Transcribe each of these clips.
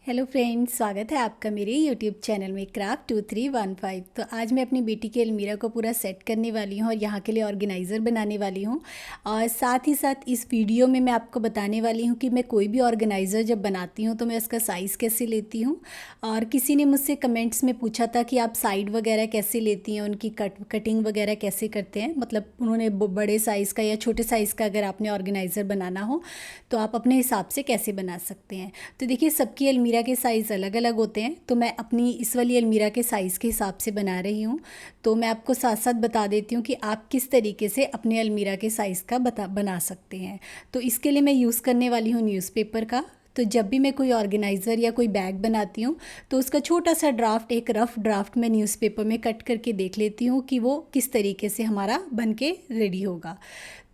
Hello friends, स्वागत है आपका मेरे यूट्यूब चैनल में क्राफ्ट 2315। तो आज मैं अपनी बेटी के अलमीरा को पूरा सेट करने वाली हूँ और यहाँ के लिए ऑर्गेनाइज़र बनाने वाली हूँ। और साथ ही साथ इस वीडियो में मैं आपको बताने वाली हूँ कि मैं कोई भी ऑर्गेनाइज़र जब बनाती हूँ तो मैं उसका साइज़ कैसे लेती हूँ। और किसी ने मुझसे कमेंट्स में पूछा था कि आप साइड वगैरह कैसे लेती हैं, उनकी कटिंग वगैरह कैसे करते हैं। मतलब उन्होंने बड़े साइज़ का या छोटे साइज़ का अगर आपने ऑर्गेनाइज़र बनाना हो तो आप अपने हिसाब से कैसे बना सकते हैं। तो देखिए, सबकी अलमीरा के साइज़ अलग अलग होते हैं, तो मैं अपनी इस वाली अलमीरा के साइज़ के हिसाब से बना रही हूँ। तो मैं आपको साथ साथ बता देती हूँ कि आप किस तरीके से अपने अलमीरा के साइज़ का बना सकते हैं। तो इसके लिए मैं यूज़ करने वाली हूँ न्यूज़पेपर का। तो जब भी मैं कोई ऑर्गेनाइज़र या कोई बैग बनाती हूँ तो उसका छोटा सा ड्राफ्ट, एक रफ़ ड्राफ्ट मैं न्यूज़पेपर में कट करके देख लेती हूँ कि वो किस तरीके से हमारा बन के रेडी होगा।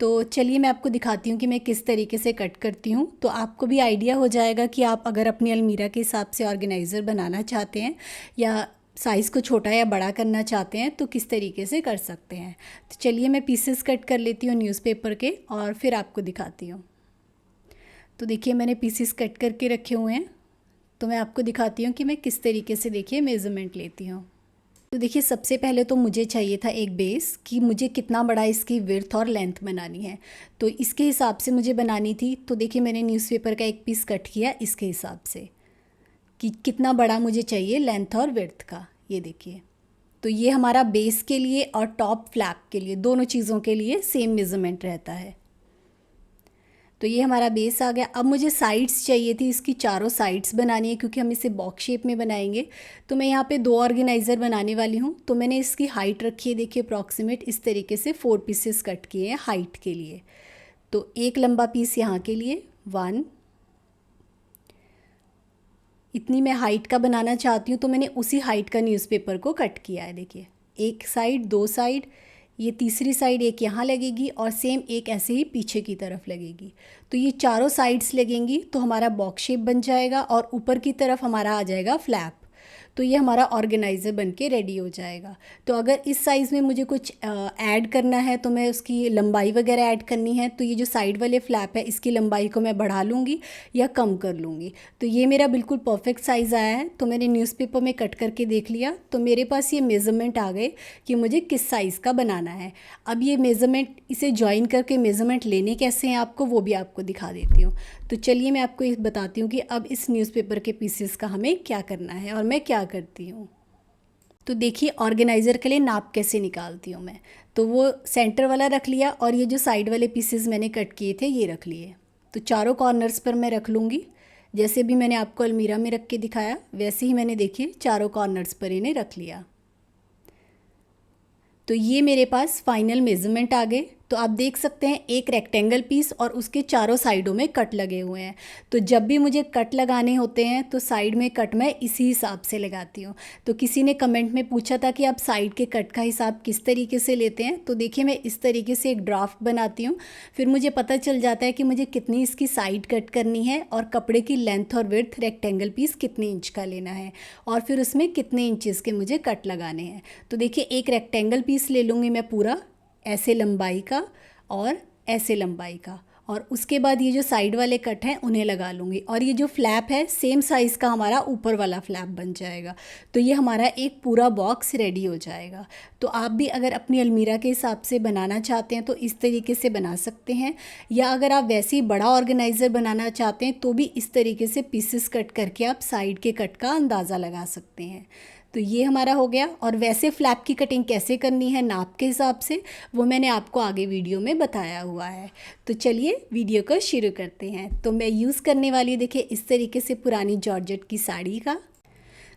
तो चलिए मैं आपको दिखाती हूँ कि मैं किस तरीके से कट करती हूँ, तो आपको भी आइडिया हो जाएगा कि आप अगर अपनी अलमीरा के हिसाब से ऑर्गेनाइज़र बनाना चाहते हैं या साइज़ को छोटा या बड़ा करना चाहते हैं तो किस तरीके से कर सकते हैं। तो चलिए मैं पीसेस कट कर लेती हूँ न्यूज़पेपर के और फिर आपको दिखाती हूँ। तो देखिए, मैंने पीसेस कट करके रखे हुए हैं। तो मैं आपको दिखाती हूँ कि मैं किस तरीके से, देखिए, मेज़रमेंट लेती हूँ। तो देखिए, सबसे पहले तो मुझे चाहिए था एक बेस कि मुझे कितना बड़ा इसकी विड्थ और लेंथ बनानी है। तो इसके हिसाब से मुझे बनानी थी। तो देखिए, मैंने न्यूज़पेपर का एक पीस कट किया इसके हिसाब से कि कितना बड़ा मुझे चाहिए लेंथ और विड्थ का। ये देखिए, तो ये हमारा बेस के लिए और टॉप फ्लैप के लिए, दोनों चीज़ों के लिए सेम मेज़रमेंट रहता है। तो ये हमारा बेस आ गया। अब मुझे साइड्स चाहिए थी, इसकी चारों साइड्स बनानी है क्योंकि हम इसे बॉक्स शेप में बनाएंगे। तो मैं यहाँ पे 2 ऑर्गेनाइज़र बनाने वाली हूँ। तो मैंने इसकी हाइट रखी है, देखिए अप्रॉक्सीमेट इस तरीके से 4 पीसेस कट किए हैं हाइट के लिए। तो एक लंबा पीस यहाँ के लिए 1, इतनी मैं हाइट का बनाना चाहती हूँ तो मैंने उसी हाइट का न्यूज़पेपर को कट किया है। देखिए, एक साइड, 2 साइड, ये तीसरी साइड एक यहाँ लगेगी और सेम एक ऐसे ही पीछे की तरफ लगेगी। तो ये चारों साइड्स लगेंगी तो हमारा बॉक्स शेप बन जाएगा और ऊपर की तरफ हमारा आ जाएगा फ्लैप। तो ये हमारा ऑर्गेनाइज़र बन के रेडी हो जाएगा। तो अगर इस साइज़ में मुझे कुछ ऐड करना है तो मैं उसकी लंबाई वगैरह ऐड करनी है तो ये जो साइड वाले फ्लैप है इसकी लंबाई को मैं बढ़ा लूँगी या कम कर लूँगी। तो ये मेरा बिल्कुल परफेक्ट साइज़ आया है। तो मैंने न्यूज़पेपर में कट करके देख लिया तो मेरे पास ये मेज़रमेंट आ गए कि मुझे किस साइज़ का बनाना है। अब ये मेज़रमेंट, इसे जॉइन करके मेज़रमेंट लेने कैसे हैं आपको, वो भी आपको दिखा देती हूँ। तो चलिए मैं आपको ये बताती हूँ कि अब इस न्यूज़पेपर के पीसेस का हमें क्या करना है और मैं क्या करती हूँ। तो देखिए, ऑर्गेनाइज़र के लिए नाप कैसे निकालती हूँ मैं। तो वो सेंटर वाला रख लिया और ये जो साइड वाले पीसेस मैंने कट किए थे ये रख लिए। तो चारों कॉर्नर्स पर मैं रख लूँगी। जैसे भी मैंने आपको अलमीरा में रख के दिखाया वैसे ही मैंने, देखिए, चारों कॉर्नर्स पर इन्हें रख लिया। तो ये मेरे पास फाइनल मेज़रमेंट आ गए। तो आप देख सकते हैं एक रेक्टेंगल पीस और उसके चारों साइडों में कट लगे हुए हैं। तो जब भी मुझे कट लगाने होते हैं तो साइड में कट मैं इसी हिसाब से लगाती हूँ। तो किसी ने कमेंट में पूछा था कि आप साइड के कट का हिसाब किस तरीके से लेते हैं। तो देखिए, मैं इस तरीके से एक ड्राफ्ट बनाती हूँ, फिर मुझे पता चल जाता है कि मुझे कितनी इसकी साइड कट करनी है और कपड़े की लेंथ और विड्थ रेक्टेंगल पीस कितने इंच का लेना है और फिर उसमें कितने इंचेस के मुझे कट लगाने हैं। तो देखिए, एक रेक्टेंगल पीस ले लूँगी मैं पूरा ऐसे लंबाई का और ऐसे लंबाई का, और उसके बाद ये जो साइड वाले कट हैं उन्हें लगा लूँगी और ये जो फ्लैप है सेम साइज़ का हमारा ऊपर वाला फ्लैप बन जाएगा। तो ये हमारा एक पूरा बॉक्स रेडी हो जाएगा। तो आप भी अगर अपनी अलमीरा के हिसाब से बनाना चाहते हैं तो इस तरीके से बना सकते हैं, या अगर आप वैसे ही बड़ा ऑर्गेनाइज़र बनाना चाहते हैं तो भी इस तरीके से पीसेस कट करके आप साइड के कट का अंदाज़ा लगा सकते हैं। तो ये हमारा हो गया। और वैसे फ्लैप की कटिंग कैसे करनी है नाप के हिसाब से, वो मैंने आपको आगे वीडियो में बताया हुआ है। तो चलिए वीडियो को शुरू करते हैं। तो मैं यूज़ करने वाली, देखिए, इस तरीके से पुरानी जॉर्जेट की साड़ी का।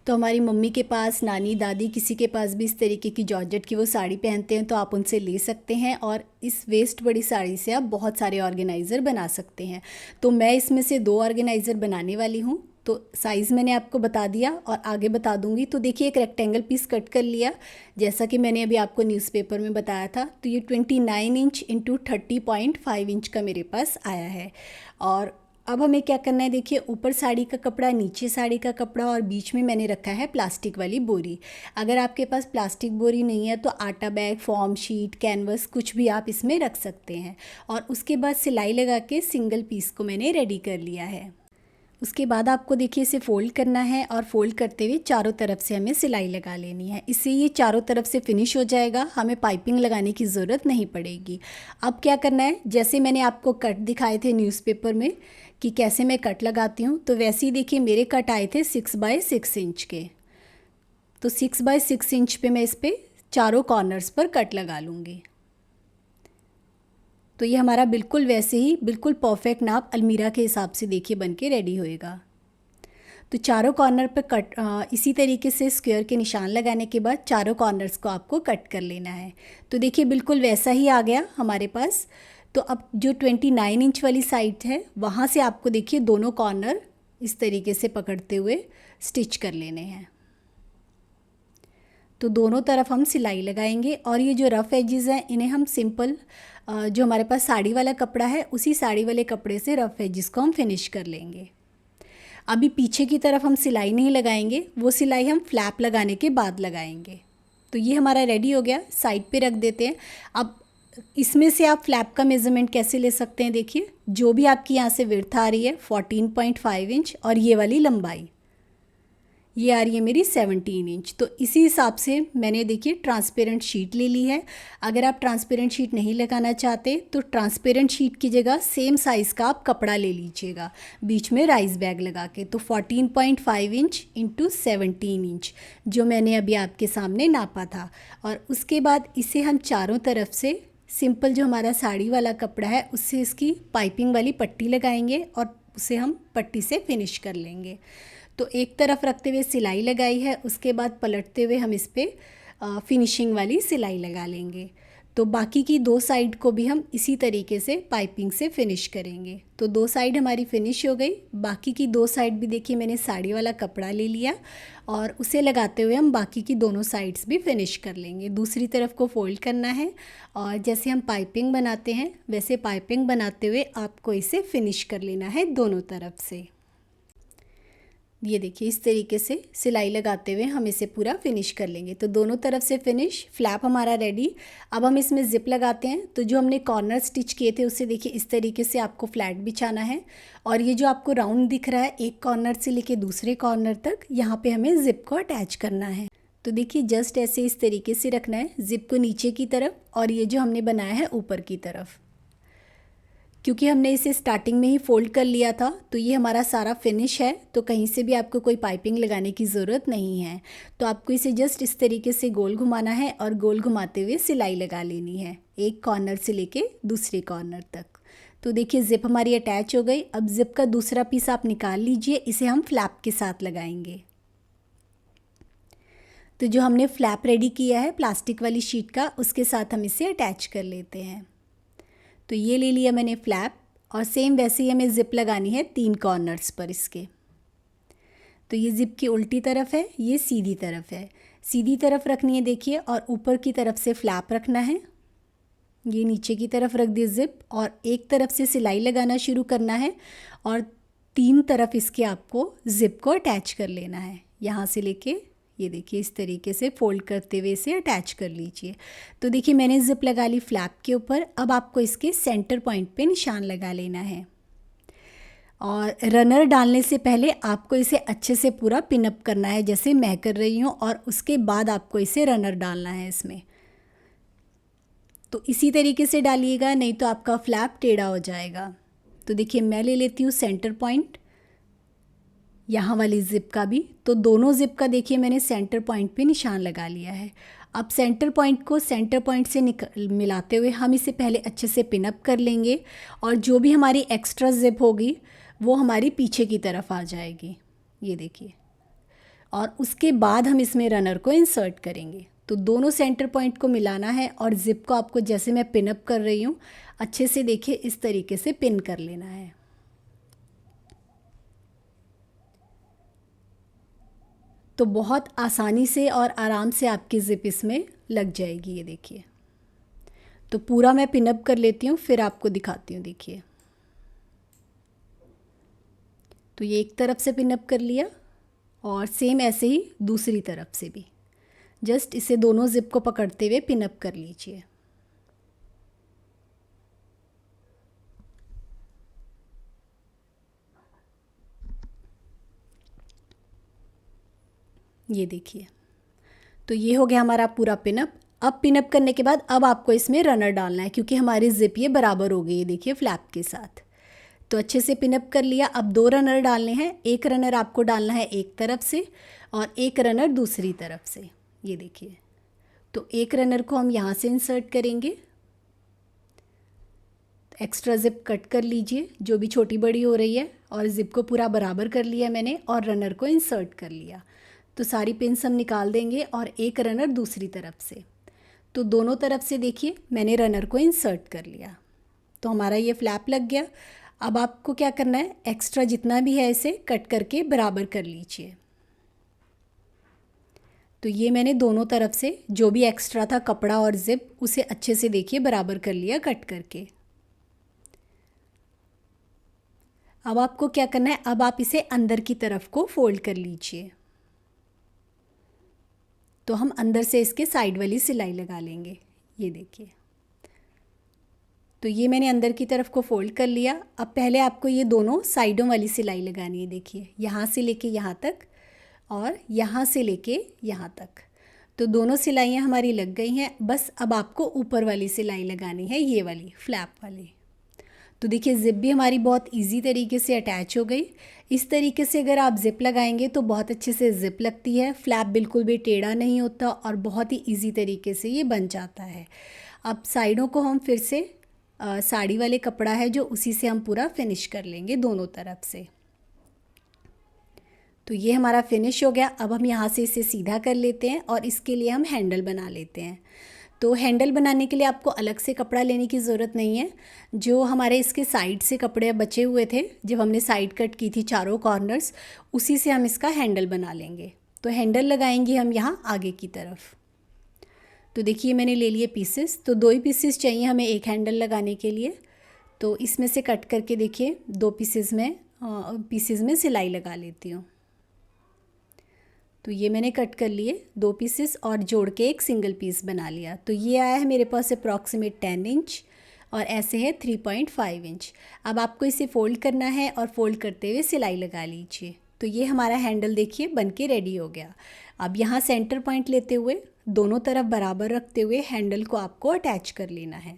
तो हमारी मम्मी के पास, नानी, दादी, किसी के पास भी इस तरीके की जॉर्जेट की वो साड़ी पहनते हैं तो आप उनसे ले सकते हैं और इस वेस्ट बड़ी साड़ी से आप बहुत सारे ऑर्गेनाइज़र बना सकते हैं। तो मैं इसमें से 2 ऑर्गेनाइज़र बनाने वाली हूँ। तो साइज़ मैंने आपको बता दिया और आगे बता दूंगी। तो देखिए, एक रेक्टेंगल पीस कट कर लिया जैसा कि मैंने अभी आपको न्यूज़पेपर में बताया था। तो ये 29 इंच इंटू 30.5 इंच का मेरे पास आया है। और अब हमें क्या करना है, देखिए, ऊपर साड़ी का कपड़ा, नीचे साड़ी का कपड़ा और बीच में मैंने रखा है प्लास्टिक वाली बोरी। अगर आपके पास प्लास्टिक बोरी नहीं है तो आटा बैग, फॉर्म शीट, कैनवस, कुछ भी आप इसमें रख सकते हैं। और उसके बाद सिलाई लगा के सिंगल पीस को मैंने रेडी कर लिया है। उसके बाद आपको देखिए इसे फ़ोल्ड करना है और फ़ोल्ड करते हुए चारों तरफ से हमें सिलाई लगा लेनी है। इससे ये चारों तरफ से फिनिश हो जाएगा, हमें पाइपिंग लगाने की ज़रूरत नहीं पड़ेगी। अब क्या करना है, जैसे मैंने आपको कट दिखाए थे न्यूज़पेपर में कि कैसे मैं कट लगाती हूँ, तो वैसे ही देखिए मेरे कट आए थे 6 बाय 6 इंच के। तो 6 बाय 6 इंच पे मैं इस पर चारों कॉर्नर्स पर कट लगा लूँगी। तो ये हमारा बिल्कुल वैसे ही बिल्कुल परफेक्ट नाप अलमीरा के हिसाब से देखिए बन के रेडी होएगा। तो चारों कॉर्नर पर कट इसी तरीके से स्क्वायर के निशान लगाने के बाद चारों कॉर्नर्स को आपको कट कर लेना है। तो देखिए बिल्कुल वैसा ही आ गया हमारे पास। तो अब जो 29 इंच वाली साइड है वहाँ से आपको देखिए दोनों कॉर्नर इस तरीके से पकड़ते हुए स्टिच कर लेने हैं। तो दोनों तरफ हम सिलाई लगाएंगे और ये जो रफ़ एजेस हैं इन्हें हम सिंपल जो हमारे पास साड़ी वाला कपड़ा है उसी साड़ी वाले कपड़े से रफ़ एजेस को हम फिनिश कर लेंगे। अभी पीछे की तरफ हम सिलाई नहीं लगाएंगे, वो सिलाई हम फ्लैप लगाने के बाद लगाएंगे। तो ये हमारा रेडी हो गया, साइड पे रख देते हैं। अब इसमें से आप फ्लैप का मेज़रमेंट कैसे ले सकते हैं, देखिए जो भी आपकी यहाँ से विड्थ आ रही है 14.5 इंच और ये वाली लंबाई ये आ रही है मेरी 17 इंच। तो इसी हिसाब से मैंने देखिए ट्रांसपेरेंट शीट ले ली है। अगर आप ट्रांसपेरेंट शीट नहीं लगाना चाहते तो ट्रांसपेरेंट शीट की जगह सेम साइज़ का आप कपड़ा ले लीजिएगा बीच में राइस बैग लगा के। तो 14.5 इंच इंटू 17 इंच जो मैंने अभी आपके सामने नापा था। और उसके बाद इसे हम चारों तरफ से सिंपल जो हमारा साड़ी वाला कपड़ा है उससे इसकी पाइपिंग वाली पट्टी लगाएंगे और उसे हम पट्टी से फिनिश कर लेंगे। तो एक तरफ रखते हुए सिलाई लगाई है, उसके बाद पलटते हुए हम इस पर फिनिशिंग वाली सिलाई लगा लेंगे। तो बाकी की दो साइड को भी हम इसी तरीके से पाइपिंग से फिनिश करेंगे। तो दो साइड हमारी फिनिश हो गई। बाकी की दो साइड भी देखिए मैंने साड़ी वाला कपड़ा ले लिया और उसे लगाते हुए हम बाकी की दोनों साइड्स भी फिनिश कर लेंगे। दूसरी तरफ को फोल्ड करना है और जैसे हम पाइपिंग बनाते हैं वैसे पाइपिंग बनाते हुए आपको इसे फिनिश कर लेना है दोनों तरफ से। ये देखिए इस तरीके से सिलाई लगाते हुए हम इसे पूरा फिनिश कर लेंगे। तो दोनों तरफ से फिनिश, फ्लैप हमारा रेडी। अब हम इसमें ज़िप लगाते हैं। तो जो हमने कॉर्नर स्टिच किए थे उससे देखिए इस तरीके से आपको फ्लैट बिछाना है और ये जो आपको राउंड दिख रहा है एक कॉर्नर से लेके दूसरे कॉर्नर तक यहाँ पे हमें ज़िप को अटैच करना है। तो देखिए जस्ट ऐसे इस तरीके से रखना है, ज़िप को नीचे की तरफ और ये जो हमने बनाया है ऊपर की तरफ। क्योंकि हमने इसे स्टार्टिंग में ही फोल्ड कर लिया था तो ये हमारा सारा फिनिश है, तो कहीं से भी आपको कोई पाइपिंग लगाने की ज़रूरत नहीं है। तो आपको इसे जस्ट इस तरीके से गोल घुमाना है और गोल घुमाते हुए सिलाई लगा लेनी है एक कॉर्नर से लेके दूसरे कॉर्नर तक। तो देखिए ज़िप हमारी अटैच हो गई। अब ज़िप का दूसरा पीस आप निकाल लीजिए, इसे हम फ्लैप के साथ लगाएंगे। तो जो हमने फ्लैप रेडी किया है प्लास्टिक वाली शीट का उसके साथ हम इसे अटैच कर लेते हैं। तो ये ले लिया मैंने फ्लैप और सेम वैसे ही हमें ज़िप लगानी है 3 कॉर्नर्स पर इसके। तो ये ज़िप की उल्टी तरफ है, ये सीधी तरफ है। सीधी तरफ रखनी है देखिए और ऊपर की तरफ से फ्लैप रखना है। ये नीचे की तरफ रख दी ज़िप और एक तरफ से सिलाई लगाना शुरू करना है और 3 तरफ इसके आपको ज़िप को अटैच कर लेना है। यहाँ से लेके ये देखिए इस तरीके से फोल्ड करते हुए इसे अटैच कर लीजिए। तो देखिए मैंने ज़िप लगा ली फ्लैप के ऊपर। अब आपको इसके सेंटर पॉइंट पे निशान लगा लेना है और रनर डालने से पहले आपको इसे अच्छे से पूरा पिनअप करना है जैसे मैं कर रही हूँ और उसके बाद आपको इसे रनर डालना है इसमें। तो इसी तरीके से डालिएगा नहीं तो आपका फ्लैप टेढ़ा हो जाएगा। तो देखिए मैं ले लेती हूँ सेंटर पॉइंट यहाँ वाली ज़िप का भी। तो दोनों ज़िप का देखिए मैंने सेंटर पॉइंट पे निशान लगा लिया है। अब सेंटर पॉइंट को सेंटर पॉइंट से मिलाते हुए हम इसे पहले अच्छे से पिनअप कर लेंगे और जो भी हमारी एक्स्ट्रा ज़िप होगी वो हमारी पीछे की तरफ आ जाएगी, ये देखिए। और उसके बाद हम इसमें रनर को इंसर्ट करेंगे। तो दोनों सेंटर पॉइंट को मिलाना है और ज़िप को आपको जैसे मैं पिनअप कर रही हूँ अच्छे से देखिए इस तरीके से पिन कर लेना है। तो बहुत आसानी से और आराम से आपकी ज़िप इसमें लग जाएगी, ये देखिए। तो पूरा मैं पिनअप कर लेती हूँ फिर आपको दिखाती हूँ। देखिए तो ये एक तरफ से पिनअप कर लिया और सेम ऐसे ही दूसरी तरफ से भी जस्ट इसे दोनों ज़िप को पकड़ते हुए पिनअप कर लीजिए। ये देखिए, तो ये हो गया हमारा पूरा पिनअप। अब पिनअप करने के बाद अब आपको इसमें रनर डालना है, क्योंकि हमारी जिप ये बराबर हो गई है, देखिए फ्लैप के साथ। तो अच्छे से पिनअप कर लिया। अब 2 रनर डालने हैं, एक रनर आपको डालना है एक तरफ से और एक रनर दूसरी तरफ से, ये देखिए। तो एक रनर को हम यहाँ से इंसर्ट करेंगे, एक्स्ट्रा ज़िप कट कर लीजिए जो भी छोटी बड़ी हो रही है, और ज़िप को पूरा बराबर कर लिया मैंने और रनर को इंसर्ट कर लिया। तो सारी पिन्स हम निकाल देंगे और एक रनर दूसरी तरफ से। तो दोनों तरफ से देखिए मैंने रनर को इंसर्ट कर लिया, तो हमारा ये फ्लैप लग गया। अब आपको क्या करना है, एक्स्ट्रा जितना भी है इसे कट करके बराबर कर लीजिए। तो ये मैंने दोनों तरफ से जो भी एक्स्ट्रा था कपड़ा और ज़िप, उसे अच्छे से देखिए बराबर कर लिया कट करके। अब आपको क्या करना है, अब आप इसे अंदर की तरफ को फोल्ड कर लीजिए। तो हम अंदर से इसके साइड वाली सिलाई लगा लेंगे, ये देखिए। तो ये मैंने अंदर की तरफ को फोल्ड कर लिया। अब पहले आपको ये दोनों साइडों वाली सिलाई लगानी है, देखिए यहाँ से लेके यहाँ तक और यहाँ से लेके यहाँ तक। तो दोनों सिलाइयाँ हमारी लग गई हैं, बस अब आपको ऊपर वाली सिलाई लगानी है, ये वाली फ्लैप वाली। तो देखिए ज़िप भी हमारी बहुत इजी तरीके से अटैच हो गई। इस तरीके से अगर आप ज़िप लगाएंगे तो बहुत अच्छे से ज़िप लगती है, फ्लैप बिल्कुल भी टेढ़ा नहीं होता और बहुत ही इजी तरीके से ये बन जाता है। अब साइडों को हम फिर से साड़ी वाले कपड़ा है जो, उसी से हम पूरा फिनिश कर लेंगे दोनों तरफ से। तो ये हमारा फिनिश हो गया। अब हम यहाँ से इसे सीधा कर लेते हैं और इसके लिए हम हैंडल बना लेते हैं। तो हैंडल बनाने के लिए आपको अलग से कपड़ा लेने की ज़रूरत नहीं है। जो हमारे इसके साइड से कपड़े बचे हुए थे जब हमने साइड कट की थी चारों कॉर्नर्स, उसी से हम इसका हैंडल बना लेंगे। तो हैंडल लगाएंगे हम यहाँ आगे की तरफ। तो देखिए मैंने ले लिए पीसेस, तो 2 ही पीसेस चाहिए हमें एक हैंडल लगाने के लिए। तो इसमें से कट करके देखिए 2 पीसेस में सिलाई लगा लेती हूँ। तो ये मैंने कट कर लिए 2 पीसेस और जोड़ के एक सिंगल पीस बना लिया। तो ये आया है मेरे पास अप्रॉक्सीमेट 10 इंच और ऐसे है 3.5 इंच। अब आपको इसे फ़ोल्ड करना है और फ़ोल्ड करते हुए सिलाई लगा लीजिए। तो ये हमारा हैंडल देखिए बन के रेडी हो गया। अब यहाँ सेंटर पॉइंट लेते हुए दोनों तरफ बराबर रखते हुए हैंडल को आपको अटैच कर लेना है।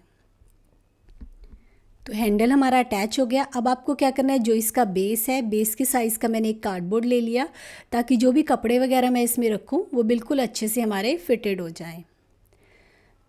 तो हैंडल हमारा अटैच हो गया। अब आपको क्या करना है, जो इसका बेस है, बेस के साइज़ का मैंने एक कार्डबोर्ड ले लिया, ताकि जो भी कपड़े वगैरह मैं इसमें रखूँ वो बिल्कुल अच्छे से हमारे फिटेड हो जाएं।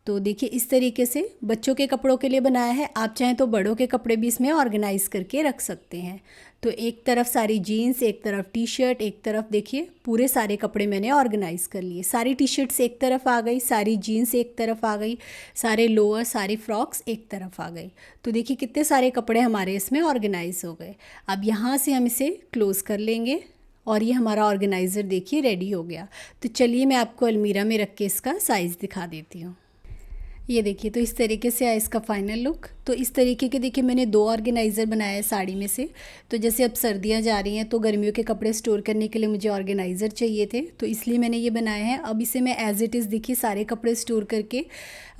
तो देखिए इस तरीके से बच्चों के कपड़ों के लिए बनाया है, आप चाहें तो बड़ों के कपड़े भी इसमें ऑर्गेनाइज़ करके रख सकते हैं। तो एक तरफ सारी जीन्स, एक तरफ टी शर्ट, एक तरफ देखिए पूरे सारे कपड़े मैंने ऑर्गेनाइज़ कर लिए। सारी टी शर्ट्स एक तरफ आ गई, सारी जीन्स एक तरफ आ गई, सारे लोअर, सारी फ्रॉक्स एक तरफ आ गई। तो देखिए कितने सारे कपड़े हमारे इसमें ऑर्गेनाइज़ हो गए। अब यहाँ से हम इसे क्लोज़ कर लेंगे और ये हमारा ऑर्गेनाइज़र देखिए रेडी हो गया। तो चलिए मैं आपको अलमीरा में रख के इसका साइज़ दिखा देती हूँ। ये देखिए तो इस तरीके से आया इसका फाइनल लुक। तो इस तरीके के देखिए मैंने 2 ऑर्गेनाइज़र बनाया है साड़ी में से। तो जैसे अब सर्दियां जा रही हैं तो गर्मियों के कपड़े स्टोर करने के लिए मुझे ऑर्गेनाइज़र चाहिए थे, तो इसलिए मैंने ये बनाया है। अब इसे मैं एज़ इट इज़ देखिए सारे कपड़े स्टोर करके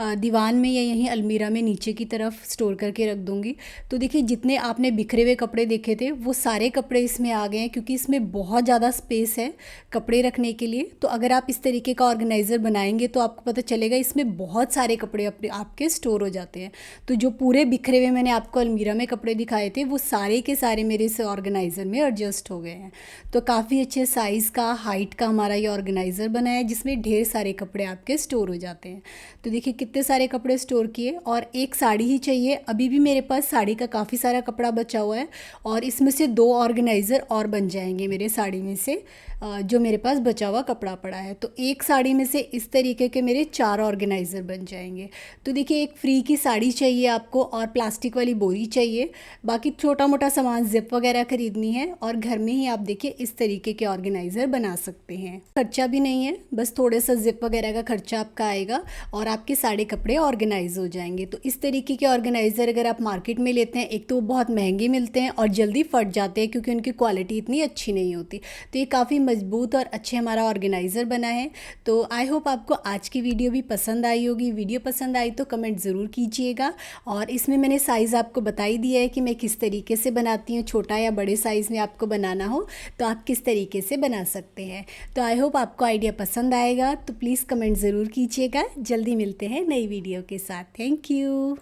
दीवान में या यहीं अलमीरा में नीचे की तरफ स्टोर करके रख दूँगी। तो देखिए जितने आपने बिखरे हुए कपड़े देखे थे वो सारे कपड़े इसमें आ गए हैं, क्योंकि इसमें बहुत ज़्यादा स्पेस है कपड़े रखने के लिए। तो अगर आप इस तरीके का ऑर्गेनाइज़र बनाएंगे तो आपको पता चलेगा इसमें बहुत सारे कपड़े अपने आपके स्टोर हो जाते हैं। तो जो पूरे बिखरे हुए मैंने आपको अलमीरा में कपड़े दिखाए थे वो सारे के सारे मेरे इस ऑर्गेनाइज़र में एडजस्ट हो गए हैं। तो काफ़ी अच्छे साइज़ का, हाइट का हमारा ये ऑर्गेनाइज़र बना है, जिसमें ढेर सारे कपड़े आपके स्टोर हो जाते हैं। तो देखिए कितने सारे कपड़े स्टोर किए, और एक साड़ी ही चाहिए। अभी भी मेरे पास साड़ी का काफ़ी सारा कपड़ा बचा हुआ है, और इसमें से 2 ऑर्गेनाइज़र और बन जाएंगे मेरे साड़ी में से, जो मेरे पास बचा हुआ कपड़ा पड़ा है। तो एक साड़ी में से इस तरीके के मेरे 4 ऑर्गेनाइज़र बन जाएंगे। तो देखिए एक फ्री की साड़ी चाहिए आपको और प्लास्टिक वाली बोरी चाहिए, बाकी छोटा मोटा सामान ज़िप वगैरह ख़रीदनी है, और घर में ही आप देखिए इस तरीके के ऑर्गेनाइज़र बना सकते हैं। खर्चा भी नहीं है, बस थोड़ा सा ज़िप वगैरह का खर्चा आपका आएगा और आपके सारे कपड़े ऑर्गेनाइज हो जाएंगे। तो इस तरीके के ऑर्गेनाइज़र अगर आप मार्केट में लेते हैं, एक तो वो बहुत महंगे मिलते हैं और जल्दी फट जाते हैं क्योंकि उनकी क्वालिटी इतनी अच्छी नहीं होती। तो ये काफ़ी मजबूत और अच्छे हमारा ऑर्गेनाइज़र बना है। तो आई होप आपको आज की वीडियो भी पसंद आई होगी। वीडियो पसंद आई तो कमेंट ज़रूर कीजिएगा। और इसमें मैंने साइज़ आपको बता ही दिया है कि मैं किस तरीके से बनाती हूँ। छोटा या बड़े साइज़ में आपको बनाना हो तो आप किस तरीके से बना सकते हैं। तो आई होप आपको आइडिया पसंद आएगा, तो प्लीज़ कमेंट ज़रूर कीजिएगा। जल्दी मिलते हैं नई वीडियो के साथ। Thank you.